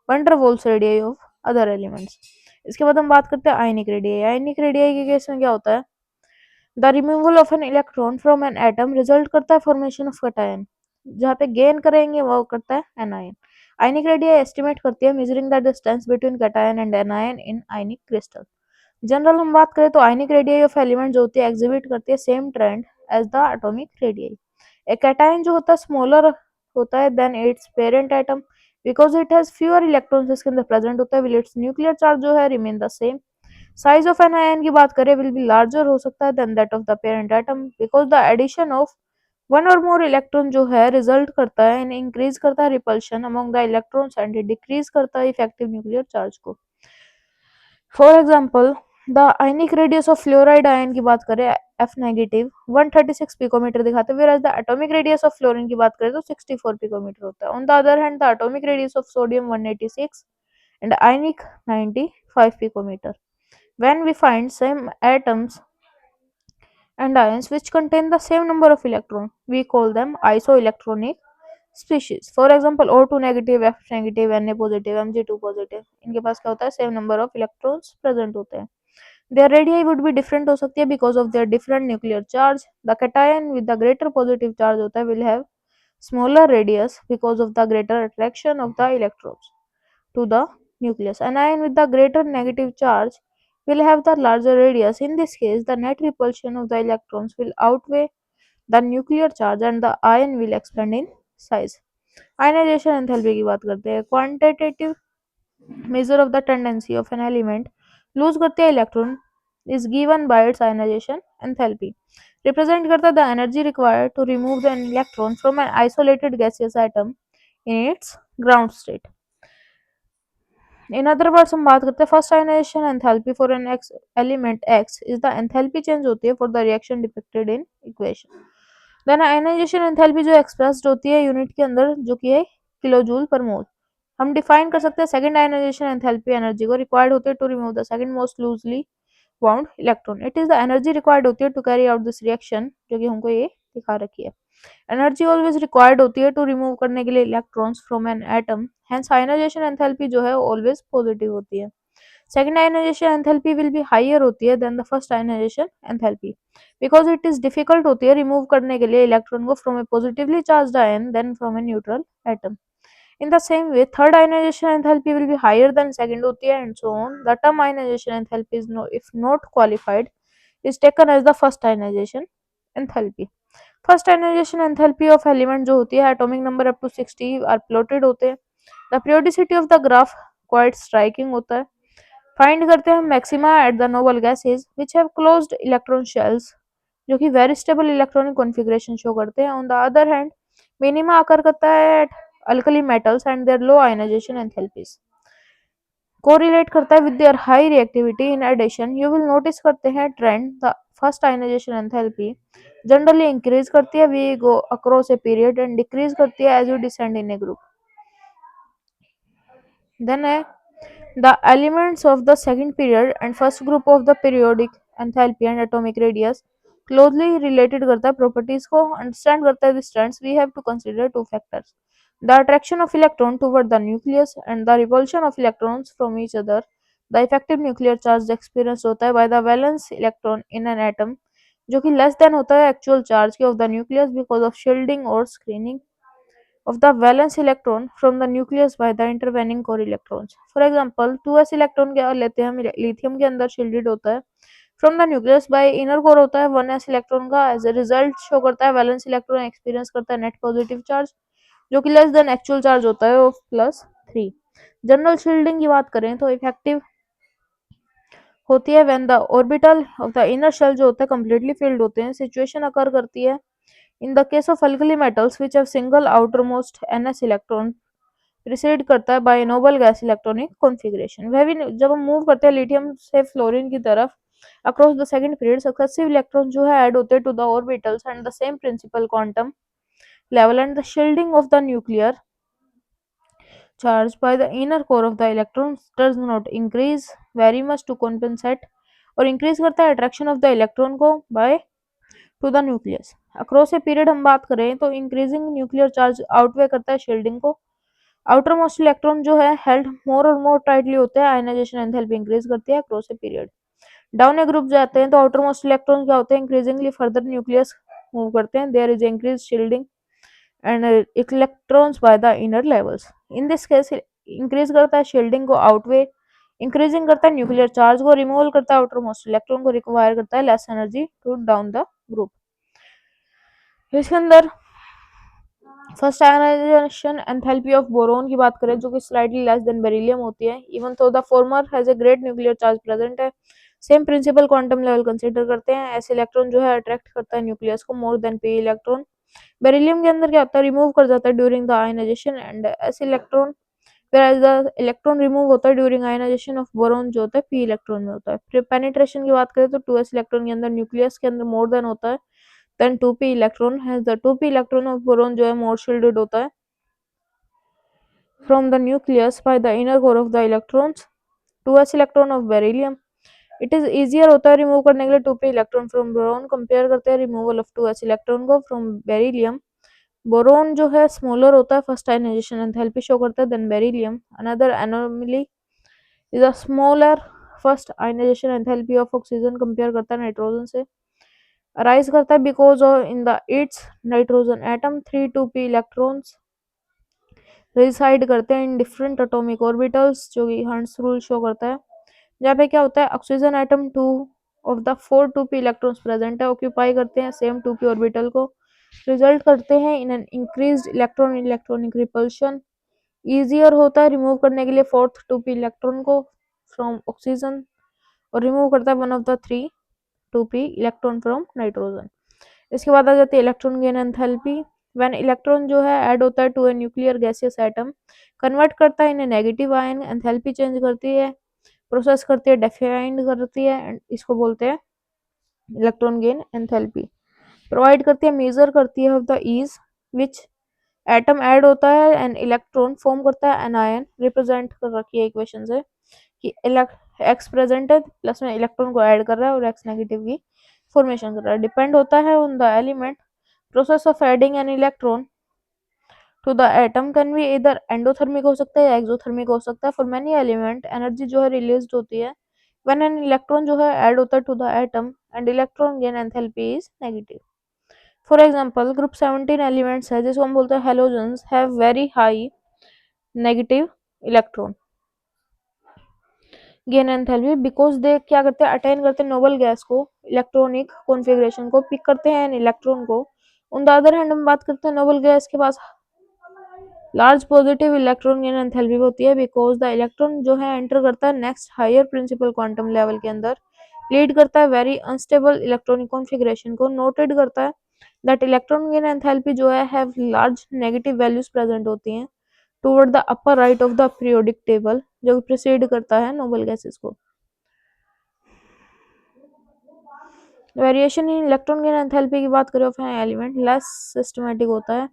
Van der Waals radii of other elements. इसके बाद हम बात करते हैं आयनिक रेडियाई. आयनिक रेडियाई के केस में क्या होता है the removal of an electron from an atom result करता है फॉर्मेशन ऑफ कटायन. जहाँ पे गेन करेंगे वो करता है एनायन. आयनिक रेडियाई एस्टिमेट करती है measuring the distance between cation and anion in ionic crystal. General हम बात करें तो आयनिक रेडियाई ऑफ एलिमेंट जो होती है एग्जिबिट करती है same trend as the atomic radii. एक कैटायन जो होता है स्मॉलर होता है than its parent atom because it has fewer electrons इसके अंदर प्रेजेंट होता है विल इट्स न्यूक्लियर चार्ज जो है remain the same. Size of an anion की बात करें विल बी लार्जर हो सकता है than that of the parent atom because the addition of one or more electron जो है रिजल्ट करता है इन इंक्रीज करता है repulsion among the electrons and decrease करता है इफेक्टिव न्यूक्लियर चार्ज को. For example the ionic radius of fluoride ion की बात करें एफ नेगेटिव 136 पिकोमीटर दिखाते हैं whereas the atomic radius of fluorine की बात करें तो 64 पिकोमीटर होता है. On the other hand the atomic radius of sodium 186 and ionic 95 picometre. When we find same atoms and ions which contain the same number of electrons, we call them isoelectronic species. For example, O2 negative, F negative, Na positive, Mg2 positive. इनके पास क्या होता है same number of electrons present होते हैं. Their radii would be different हो सकती है because of their different nuclear charge. The cation with the greater positive charge होता है will have smaller radius because of the greater attraction of the electrons to the nucleus. An ion with the greater negative charge will have the larger radius. In this case, the net repulsion of the electrons will outweigh the nuclear charge and the ion will expand in size. Ionization enthalpy की बात करते हैं. Quantitative measure of the tendency of an element lose करते हैं electron is given by its ionization enthalpy. Represent करता है the energy required to remove the electron from an isolated gaseous atom in its ground state. In other words हम बात करते हैं first ionization enthalpy for an X element X is the enthalpy change होती है for the reaction depicted in equation. Then ionization enthalpy जो expressed होती है unit के अंदर जो कि है किलो जूल पर मोल। हम डिफाइन कर सकते हैं सेकंड आयनाइजेशन एंथैल्पी एनर्जी को रिक्वायर्ड होती है to remove the second most loosely bound electron. It is the energy required होती है to carry out this reaction, जो कि हमको ये दिखा रखी है। एनर्जी ऑलवेज रिक्वायर्ड होती है टू रिमूव करने के लिए electrons from an atom, hence ionization enthalpy जो है ऑलवेज पॉजिटिव होती है। Second ionization enthalpy will be higher होती है than the first ionization enthalpy, because it is difficult होती है रिमूव करने के लिए इलेक्ट्रॉन को from a positively charged ion than from a neutral atom. In the same way, third ionization enthalpy will be higher than second होती है and so on. The term ionization enthalpy is no, if not qualified, is taken as the first ionization enthalpy. First ionization enthalpy of element जो होती है atomic number up to 60 are plotted होते हैं. The periodicity of the graph quite striking होता है. Find करते हैं maxima at the noble gases which have closed electron shells, जो कि very stable electronic configuration show करते हैं. On the other hand, minima occur करता है at alkali metals and their low ionization enthalpies. Correlate करता है with their high reactivity. In addition you will notice करते हैं trend the first ionization enthalpy generally increase करती है we go across a period and decrease करती है as you descend in a group. Then है the elements of the second period and first group of the periodic enthalpy and atomic radius closely related करता है properties को understand करता है these trends. We have to consider two factors: the attraction of electron toward the nucleus and the repulsion of electrons from each other. The effective nuclear charge experienced होता है by the valence electron in an atom, जो कि less than होता है actual charge of the nucleus because of shielding or screening of the valence electron from the nucleus by the intervening core electrons. For example, 2s electron क्या लेते हैं हम lithium के अंदर shielded होता है from the nucleus by inner core होता है 1s इलेक्ट्रॉन का. as a result शो करता है valence इलेक्ट्रॉन एक्सपीरियंस करता है net positive charge, जो कि लेस देन एक्चुअल चार्ज होता है ऑफ +3. जनरल शील्डिंग की बात करें तो इफेक्टिव होती है when the orbital of the inner shell जो होता है कंप्लीटली फिल्ड होते हैं. सिचुएशन अकर करती है in the case of alkali metals which have single outermost ns electron precede करता है by noble gas electronic configuration. वह भी जब हम मूव करते हैं लिथियम से फ्लोरीन की तरफ across the second period successive electron जो है ऐड होते हैं to the orbitals and the same principal quantum level and the shielding of the nuclear charge by the inner core of the electrons does not increase very much to compensate और increase करता है attraction of the electron को by to the nucleus. across a period हम बात करें तो increasing nuclear charge outweigh करता है shielding को. outer most electron जो है held more और more tightly होते हैं. ionization enthalpy increase करती है across a period. Down a group जाते हैं तो आउटर मोस्ट इलेक्ट्रॉन क्या होते हैं इंक्रीजिंगली फर्दर न्यूक्लियस मूव करते हैं. There is increase shielding and electrons by the inner levels. In this case increase करता है शील्डिंग को आउटवे, इंक्रीजिंग करता है न्यूक्लियर चार्ज को, रिमूवल करता है आउटर मोस्ट इलेक्ट्रॉन को, रिक्वायर करता है less energy to down the group. इसके अंदर first ionization enthalpy of boron की बात करें जो कि स्लाइटली लेस देन बेरिलियम होती है. इवन तो the former has a great nuclear charge present है. Same principal quantum level consider करते हैं. ऐसे इलेक्ट्रॉन जो है अट्रैक्ट करता है न्यूक्लियस को more than P electron. Beryllium के अंदर क्या होता है रिमूव कर जाता है ड्यूरिंग द आयनाइजेशन एंड ऐसे electron whereas the electron remove होता है ड्यूरिंग आयनाइजेशन ऑफ बोरोन जो होता है पी इलेक्ट्रॉन में होता है. फिर पेनिट्रेशन की बात करें तो 2s इलेक्ट्रॉन के अंदर न्यूक्लियस के अंदर मोर देन होता है than 2p electron has the 2p electron of boron जो है मोर शील्डेड होता है from the nucleus by the inner core of the electrons. 2s electron of beryllium it is easier होता है रिमूव करने के लिए 2p electron from boron compare करते हैं रिमूवल ऑफ 2s इलेक्ट्रॉन को फ्रॉम बेरिलियम. बोरोन जो है स्मॉलर होता है फर्स्ट आयनाइजेशन एंथैल्पी शो करता है than beryllium. Another anomaly is a smaller first ionization enthalpy of oxygen compare करता है नाइट्रोजन से अराइज करता है because in the its nitrogen atom 3 2p electrons reside करते हैं इन डिफरेंट एटॉमिक ऑर्बिटल्स जो कि हंट्स रूल शो करता है. जहाँ पे क्या होता है oxygen atom 2 of the 4 2p electrons present है ऑक्यूपाई करते हैं सेम 2p ऑर्बिटल को, रिजल्ट करते हैं in an increased electron electronic repulsion. Easier होता है रिमूव करने के लिए फोर्थ 2p इलेक्ट्रॉन को फ्रॉम ऑक्सीजन और रिमूव करता है one of the 3 2p electron from nitrogen. इसके बाद आ जाती है electron gain enthalpy. When electron जो है ऐड होता है to a nuclear gaseous atom convert करता है in negative ion enthalpy change करती है प्रोसेस करती है डिफाइंड करती है एंड इसको बोलते हैं इलेक्ट्रॉन गेन एंथैल्पी. प्रोवाइड करती है मेजर करती है of the ease which atom add होता है एंड इलेक्ट्रॉन फॉर्म करता है एनायन, रिप्रेजेंट कर रखी है इक्वेशन से कि एक्स प्रेजेंट है प्लस में इलेक्ट्रॉन को ऐड कर रहा है और एक्स नेगेटिव की फॉर्मेशन कर रहा है। डिपेंड होता है on the element. Process of adding an electron to the atom can be either endothermic हो सकता है या एक्सोथर्मिक हो सकता है। फॉर मेनी एलिमेंट एनर्जी जो है रिलीज होती है व्हेन एन इलेक्ट्रॉन जो है ऐड होता है to the atom and electron gain enthalpy is negative. For example group 17 elements है जिसको हम बोलते हैं halogens have very high negative electron gain enthalpy because they क्या करते हैं, अटेन करते हैं नोबल गैस को, इलेक्ट्रॉनिक कॉन्फ़िगरेशन को पिक करते हैं इलेक्ट्रॉन को। ऑन द अदर हैंड हम बात करते हैं नोबल गैस के पास large positive electron gain enthalpy होती है बिकॉज द इलेक्ट्रॉन जो है एंटर करता है next higher principal quantum level के अंदर, लीड करता है वेरी अनस्टेबल इलेक्ट्रॉनिक कॉन्फ़िगरेशन को, नोटेड करता है दैट इलेक्ट्रॉन गेन एंथैल्पी जो है have large negative values present होती हैं toward the upper right of the periodic table जो प्रिसीड करता है नोबल गैसेस को। Variation in electron gain enthalpy की बात करें of an element less systematic होता है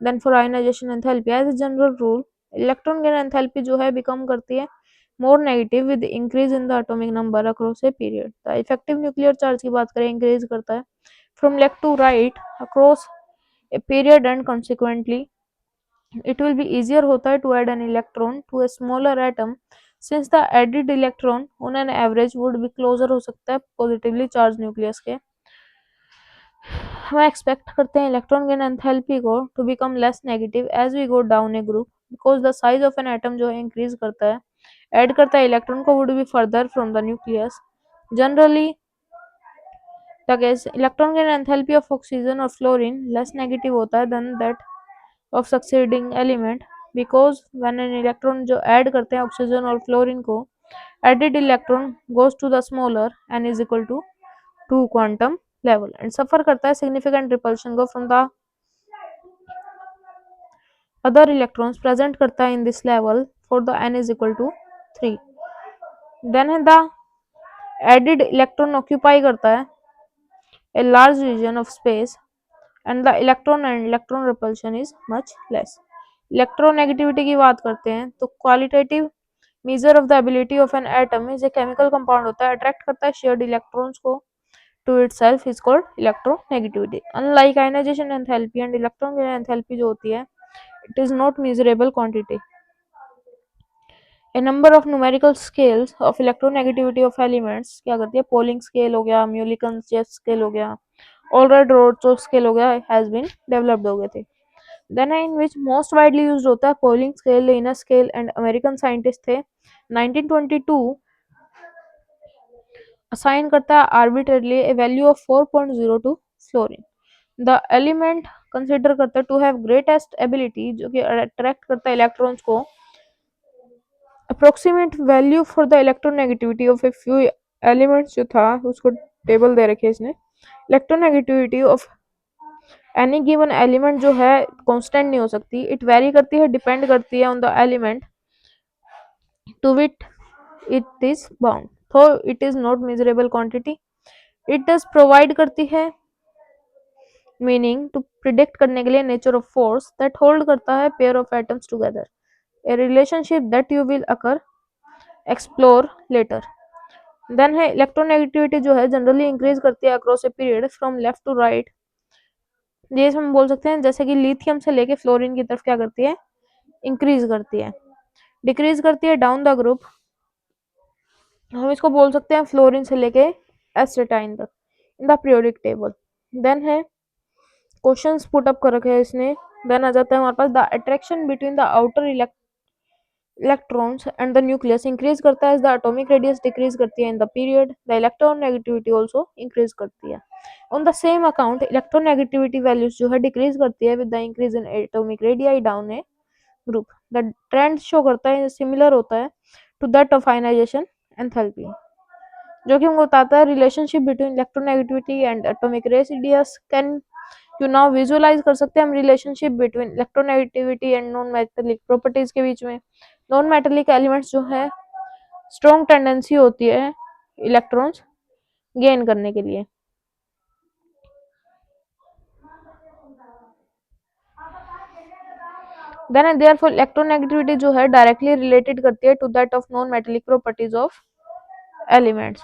than for ionization enthalpy. As a general rule electron gain enthalpy जो है बिकम करती है more negative with increase in the atomic number across a period. The effective nuclear charge की बात करें increase करता है from left to right across a period and consequently it will be easier होता है to add an electron to a smaller atom since the added electron on an average would be closer हो सकता है positively charged nucleus के। हम expect करते हैं electron gain enthalpy को to become less negative as we go down a group because the size of an atom जो है इंक्रीज करता है, ऐड करता है इलेक्ट्रॉन को would be further from the nucleus. Generally the case electron gain enthalpy of oxygen और fluorine less negative होता है than that of succeeding element because when an electron जो ऐड करते हैं ऑक्सीजन और फ्लोरीन को, added electron goes to the smaller n is equal to 2 quantum level and suffer करता है सिग्निफिकेंट रिपल्शन को from the other electrons present करता है in this level for the n is equal to 3। Then the added electron occupy करता है a large region of space and the electron and electron repulsion is much less। Electronegativity की बात करते हैं तो qualitative measure of the ability of an atom is a chemical compound होता है attract करता है शेयर्ड इलेक्ट्रॉन्स को to itself is called electronegativity. Unlike ionization enthalpy and electron enthalpy जो होती है it is not measurable quantity. A number of numerical scales of electronegativity of elements क्या करती है, पोलिंग स्केल हो गया, म्यूलिकन स्केल हो गया, ऑलरेड रोड्सो स्केल हो गया, हैज बीन डेवलप्ड हो गए थे। Then in which most widely used होता है पोलिंग स्केल, लेना स्केल एंड अमेरिकन साइंटिस्ट थे 1922 असाइन करता है arbitrarily a value of 4.02 fluorine. The element consider करता है टू हैव ग्रेटेस्ट एबिलिटी जो कि अट्रैक्ट करता है इलेक्ट्रॉन्स को। Approximate value for the electronegativity of a few elements जो था उसको टेबल दे रखे इसने। Electronegativity of any given element जो है कांस्टेंट नहीं हो सकती, इट वेरी करती है, डिपेंड करती है on the element to which it is bound, तो it is not measurable quantity. It does provide करती है मीनिंग टू प्रिडिक्ट करने के लिए nature of force that hold करता है pair of atoms together, a relationship that you will occur explore later. Then है electronegativity जो है जनरली इंक्रीज करती है across a period from left to right. ये हम बोल सकते हैं जैसे कि लिथियम से लेके फ्लोरीन की तरफ क्या करती है, इंक्रीज करती है। डिक्रीज करती है डाउन द ग्रुप, हम इसको बोल सकते हैं फ्लोरीन से लेके एसिटाइन तक in the periodic table. Then है क्वेश्चंस पुट अप कर रखे हैं इसने। देन आ जाता है हमारे पास the attraction between the outer electrons and the nucleus increase करता है, द एटॉमिक रेडियस डिक्रीज करती है in the period, the electronegativity also increase करती है। On the same account electronegativity values जो है डिक्रीज करती है with the increase in atomic radii down a group. The trend show करता है सिमिलर होता है to that of ionization enthalpy, जो कि हमको बताता है relationship between electronegativity and atomic radius. Can you now visualise कर सकते हैं हम relationship between electronegativity and non metallic properties के बीच में। नॉन मेटेलिक एलिमेंट्स जो है स्ट्रॉन्ग टेंडेंसी होती है इलेक्ट्रॉन्स गेन करने के लिए। देन एंड देयरफॉर इलेक्ट्रोनेगेटिविटी जो है डायरेक्टली रिलेटेड करती है to that of non metallic properties of elements.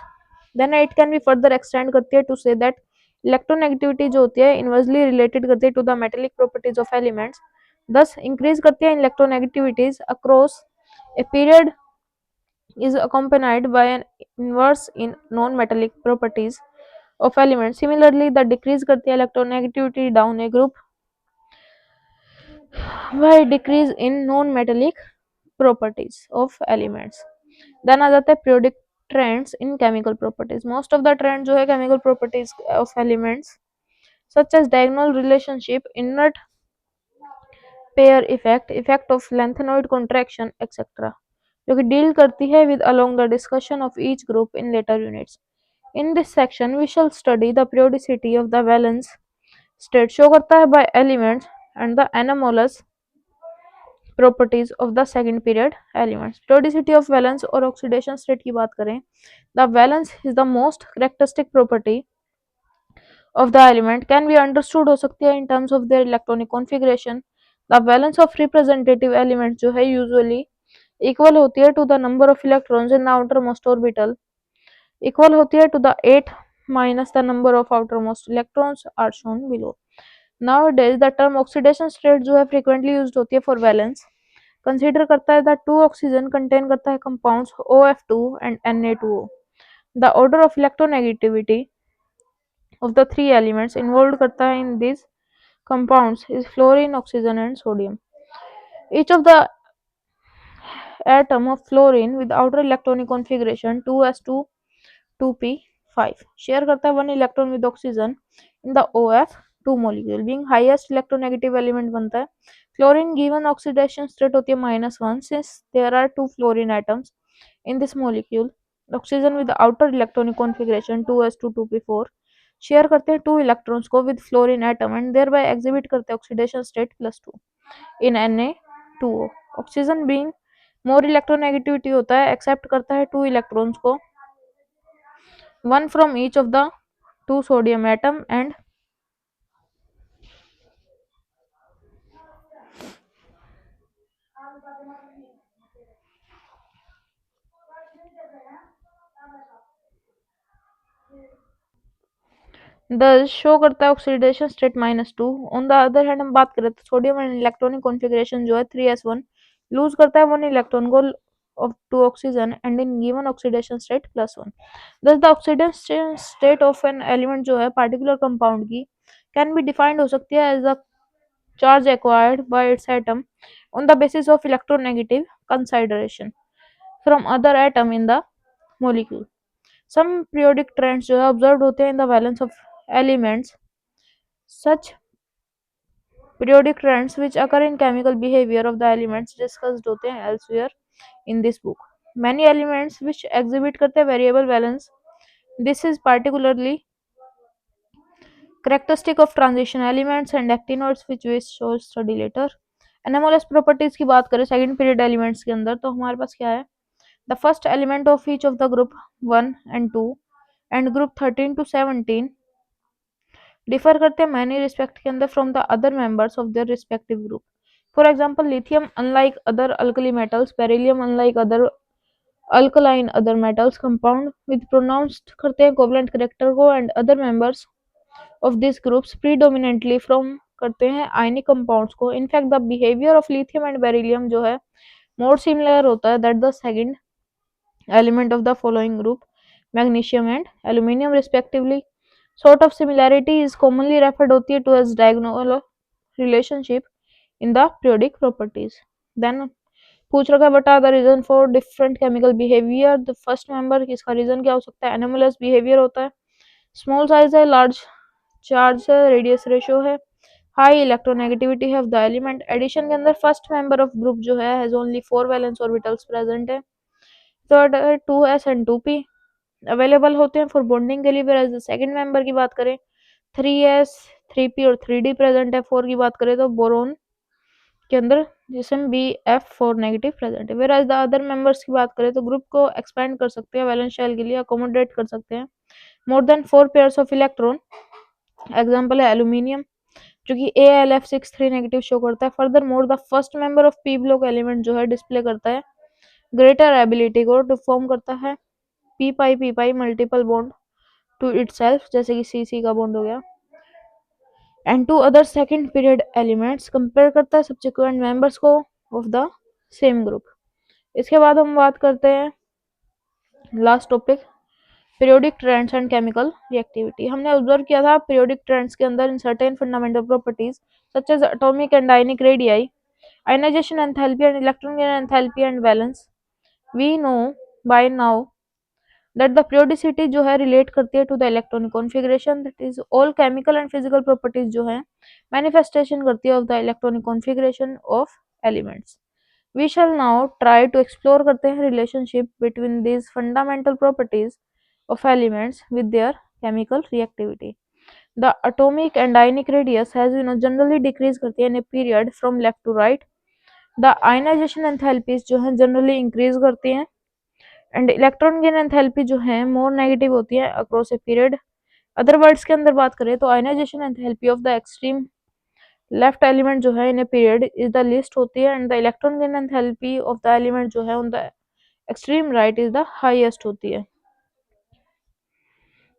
Then it can be further extend करती है टू से दैट इलेक्ट्रोनेगेटिविटी जो होती है इनवर्सली रिलेटेड करती है to the metallic properties of elements, thus increase करती है electronegativities across a period is accompanied by an inverse in non-metallic properties of elements. Similarly, the decrease करती है electronegativity down a group by decrease in non-metallic properties of elements. Then आ जाता है periodic trends in chemical properties. Most of the trends जो है chemical properties of elements such as diagonal relationship, inert pair effect, effect of lanthanoid contraction, etc. जो कि deal करती है with along the discussion of each group in later units. In this section, we shall study the periodicity of the valence state show करता है by elements and the anomalous properties of the second period elements. Periodicity of valence और oxidation state की बात करें, the valence is the most characteristic property of the element can be understood हो सकती है in terms of their electronic configuration. The valence of representative elements जो है usually equal होती है to the number of electrons in the outermost orbital, equal होती है to the 8 minus the number of outermost electrons are shown below. Nowadays the term oxidation state जो है frequently used होती है for valence. Consider करता है that 2 oxygen contain करता है compounds OF2 and Na2O. The order of electronegativity of the three elements involved करता है in these compounds is fluorine, oxygen and sodium. Each of the atom of fluorine with outer electronic configuration 2s2 2p5 share करता है 1 electron with oxygen in the OF2 molecule. Being highest electronegative element बनता है fluorine given oxidation state होती है -1 since there are 2 fluorine atoms in this molecule. Oxygen with the outer electronic configuration 2s2 2p4 share करते हैं 2 electrons को with fluorine atom and thereby exhibit करते हैं oxidation state +2 in Na2O. Oxygen being more electronegativity होता है accept करता है 2 electrons को, one from each of the 2 sodium atom and thus show करता है oxidation state -2. On the other hand हम बात करें तो सोडियम एंड इलेक्ट्रॉनिक कॉन्फ़िगरेशन जो है 3s1 लूज करता है 1 इलेक्ट्रॉन को of 2 oxygen and in given oxidation state +1. Thus the oxidation state of an element जो है particular compound की can be defined हो सकती है as a charge acquired by its atom on the basis of electronegative consideration from other atom in the molecule. Some periodic trends जो है observed होते हैं in the valence of elements. Such periodic trends which occur in chemical behavior of the elements discussed होते हैं elsewhere in this book. Many elements which exhibit करते हैं variable valence. This is particularly characteristic of transition elements and actinoids which we shall study later. Anomalous properties की बात करें second period elements के अंदर तो हमारे पास क्या है, the first element of each of the group 1 and 2 and group 13 to 17 differ करते हैं मैनी रिस्पेक्ट के अंदर from the other members of their respective group. For example lithium unlike other alkali metals, beryllium unlike other alkaline other metals compound with pronounced करते हैं covalent character को and other members of this groups predominantly from करते हैं ionic compounds को. In fact the behaviour of lithium and beryllium जो है more similar होता है that the second element of the following group magnesium and aluminium respectively. Sort of similarity is commonly referred होती है to as diagonal relationship in the periodic properties. Then पूछ रखा है बता the reason for different chemical behavior. The first member इसका reason क्या हो सकता है, anomalous behavior होता है, small size है, large charge है, radius ratio है, high electronegativity है of the element. addition के अंदर first member of group जो है has only 4 valence orbitals present है. Third 2s and 2p available होते हैं फॉर बॉन्डिंग के लिए. फिर सेकंड मेंबर की बात करें 3s 3p और 3d प्रेजेंट है. 4 की बात करें तो बोरोन के अंदर जिसम Bf4 नेगेटिव प्रेजेंट है. फिर द अदर मेंबर्स की बात करें तो ग्रुप को एक्सपेंड कर सकते हैं वैलेंस शेल के लिए, अकोमोडेट कर सकते हैं more than 4 pairs of electron. Example है एल्यूमिनियम. जो कि AlF63 नेगेटिव शो करता है। Further more the first member of p block element जो है डिस्प्ले करता है ग्रेटर एबिलिटी को टू फॉर्म करता है p pi multiple bond to itself, जैसे कि सी का बॉन्ड हो गया, and to other second period elements, compare करता है सब्सिक्वेंट मेंबर्स को ऑफ द सेम ग्रुप। इसके बाद हम बात करते हैं last topic periodic trends and chemical reactivity. हमने ऑब्जर्व किया था पीरियोडिक ट्रेंड्स के अंदर in certain fundamental properties such as atomic and ionic radii, ionization enthalpy and electron gain enthalpy and valence. We know by now that the periodicity जो है relate करती है to the electronic configuration, that is all chemical and physical properties जो है manifestation करती है of the electronic configuration of elements. We shall now try to explore करते हैं relationship between these fundamental properties of elements with their chemical reactivity. The atomic and ionic radius has generally decrease करती है in a period from left to right. The ionization enthalpies जो है generally increase करती हैं and electron gain enthalpy जो है more negative होती है across a period. Other words के अंदर बात करें तो ionization enthalpy of the extreme left element जो है in a period is the least होती है and the electron gain enthalpy of the element जो है on the extreme right is the highest होती है।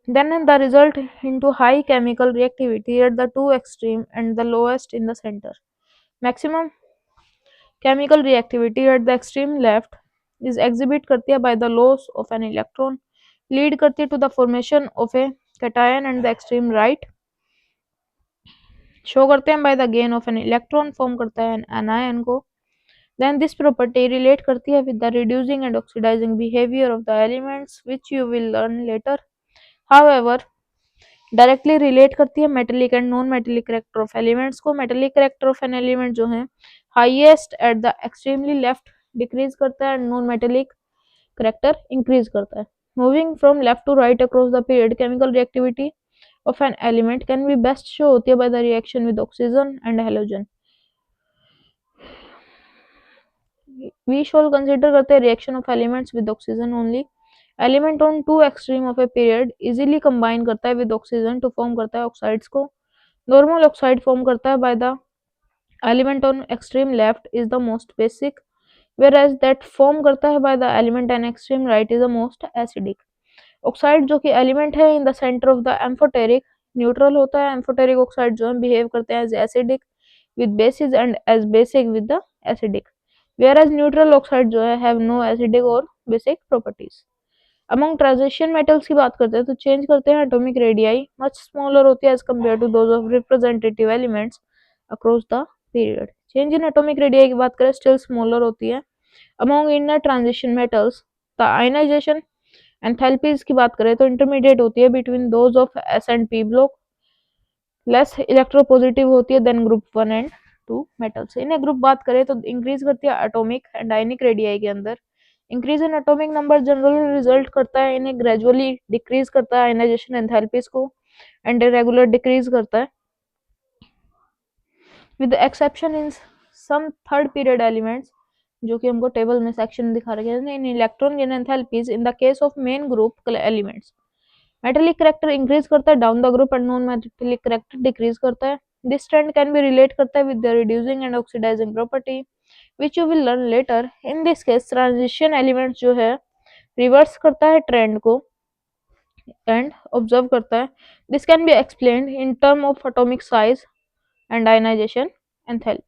Then the result into high chemical reactivity at the two extreme and the lowest in the center. Maximum chemical reactivity at the extreme left is exhibit करती है by the loss of an electron, lead करती है to the formation of a cation, and the extreme right show करते हैं by the gain of an electron, form करता है anion को। Then this property relate करती है with the reducing and oxidizing behavior of the elements which you will learn later. However, directly relate करती है metallic and non metallic character of elements को। Metallic character of an element जो है highest at the extremely left decrease करता है and non metallic character increase करता है। Moving from left to right across the period chemical reactivity of an element can be best show होती है by the reaction with oxygen and halogen. We shall consider करते हैं reaction of elements with oxygen only. Element on two extreme of a period easily combine करता है with oxygen to form करता है oxides को। Normal oxide form करता है by the element on extreme left is the most basic, whereas that form करता है by the element on extreme right is the most acidic. Oxide जो कि element है in the centre of the amphoteric neutral होता है। Amphoteric oxide जो है behave करते हैं as acidic with bases and as basic with the acidic, whereas neutral oxide जो है हैव नो एसिडिक और basic properties. Among transition metals की बात करते हैं तो चेंज करते हैं एटॉमिक रेडियाई मच स्मॉलर होती है as compare to those of representative elements across the period. Change in atomic radii की बात करें स्टिल स्मॉलर होती है। Among inner transition metals the ionization enthalpies की बात करें तो इंटरमीडिएट होती है between those of s and p block, less electropositive होती है देन ग्रुप 1 एंड 2 मेटल्स। इन्हें ग्रुप बात करें तो इंक्रीज करती है एटॉमिक एंड आयनिक रेडियाई के अंदर। Increase in atomic number generally result करता है इन्हें ग्रेजुअली डिक्रीज करता है आयनाइजेशन एंथैल्पीज को एंड रेगुलर डिक्रीज करता है with exception in some third period elements, जो कि हमको टेबल में सेक्शन दिखा रखे हैं in electron gain enthalpies in the case of main group elements. Metallic character increase करता है down the group and non metallic character decrease करता है। This trend can be relate करता है with the reducing and oxidizing property which you will learn later. In this case transition elements जो है reverse करता है ट्रेंड को and observe करता है। This can be explained in term of atomic size and ionization enthalpy.